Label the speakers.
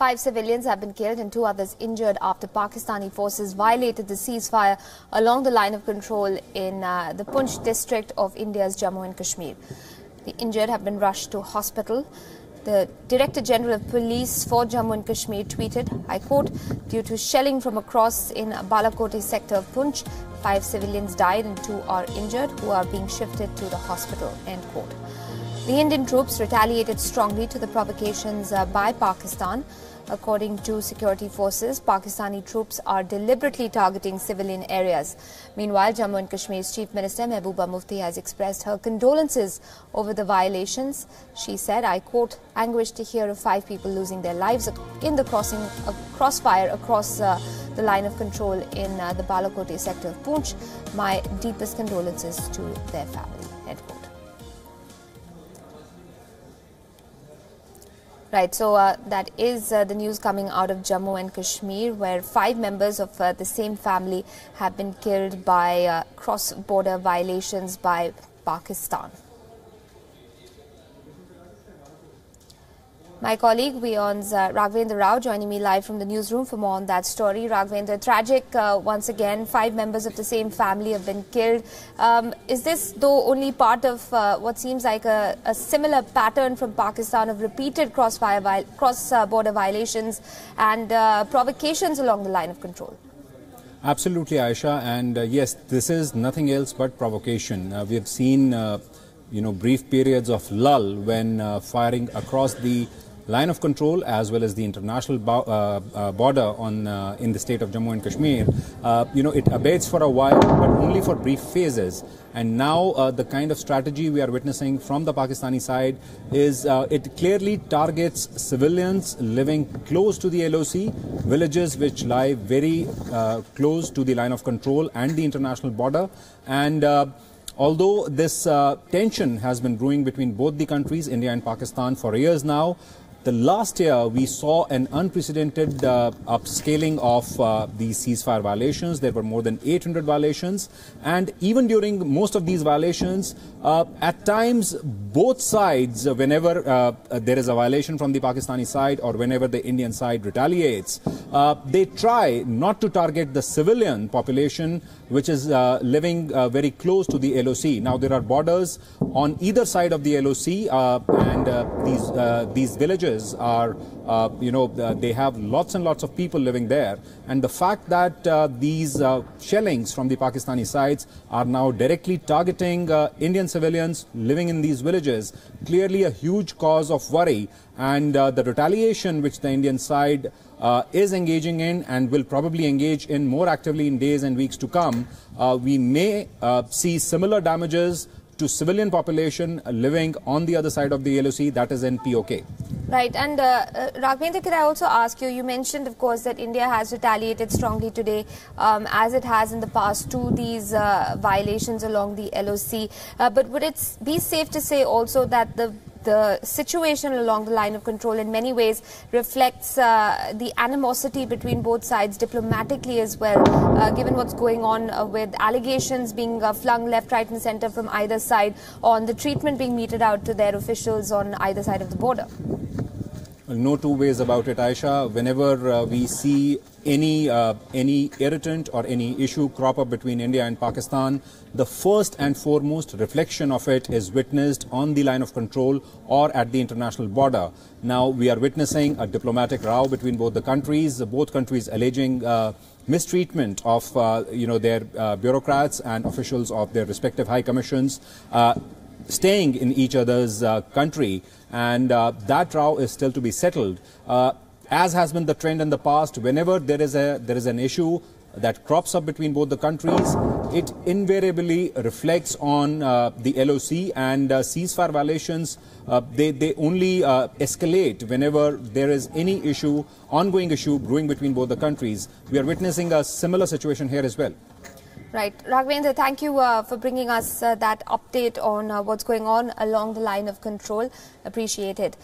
Speaker 1: 5 civilians have been killed and 2 others injured after Pakistani forces violated the ceasefire along the line of control in the Poonch district of India's Jammu and Kashmir. The injured have been rushed to hospital. The Director General of Police for Jammu and Kashmir tweeted, I quote, due to shelling from a cross in Balakoti sector of Poonch, 5 civilians died and 2 are injured who are being shifted to the hospital, end quote. The Indian troops retaliated strongly to the provocations by Pakistan. According to security forces, Pakistani troops are deliberately targeting civilian areas. Meanwhile, Jammu and Kashmir's Chief Minister Mehbooba Mufti has expressed her condolences over the violations. She said, I quote, anguished to hear of 5 people losing their lives in the crossfire across the line of control in the Balakoti sector of Poonch. My deepest condolences to their family, end quote. Right, so that is the news coming out of Jammu and Kashmir, where 5 members of the same family have been killed by cross-border violations by Pakistan. My colleague WION's Raghvendra Rao joining me live from the newsroom for more on that story. Raghvendra, tragic once again, 5 members of the same family have been killed. Is this though only part of what seems like a similar pattern from Pakistan of repeated cross-border violations and provocations along the line of control?
Speaker 2: Absolutely, Aisha, and yes, this is nothing else but provocation. We have seen, brief periods of lull when firing across the line of control as well as the international border in the state of Jammu and Kashmir. It abates for a while, but only for brief phases. And now the kind of strategy we are witnessing from the Pakistani side is it clearly targets civilians living close to the LOC, villages which lie very close to the line of control and the international border. And although this tension has been brewing between both the countries, India and Pakistan, for years now, the last year we saw an unprecedented upscaling of these ceasefire violations. There were more than 800 violations, and even during most of these violations, at times both sides, whenever there is a violation from the Pakistani side or whenever the Indian side retaliates, they try not to target the civilian population which is living very close to the LOC. Now there are borders on either side of the LOC, and these villages are, they have lots and lots of people living there. And the fact that these shellings from the Pakistani sides are now directly targeting Indian civilians living in these villages, clearly a huge cause of worry. And the retaliation which the Indian side is engaging in and will probably engage in more actively in days and weeks to come, we may see similar damages to civilian population living on the other side of the LOC, that is in POK.
Speaker 1: Right, and Raghvendra, could I also ask you, you mentioned of course that India has retaliated strongly today as it has in the past to these violations along the LOC, but would it be safe to say also that the situation along the line of control in many ways reflects the animosity between both sides diplomatically as well, given what's going on with allegations being flung left, right and centre from either side on the treatment being meted out to their officials on either side of the border?
Speaker 2: No two ways about it, Aisha. Whenever we see any irritant or any issue crop up between India and Pakistan, the first and foremost reflection of it is witnessed on the line of control or at the international border. Now we are witnessing a diplomatic row between both countries alleging mistreatment of their bureaucrats and officials of their respective high commissions staying in each other's country, and that row is still to be settled. As has been the trend in the past, whenever there is an issue that crops up between both the countries, it invariably reflects on the LOC, and ceasefire violations, they only escalate whenever there is any issue, ongoing issue brewing between both the countries. We are witnessing a similar situation here as well.
Speaker 1: Right. Raghvendra, thank you for bringing us that update on what's going on along the line of control. Appreciate it.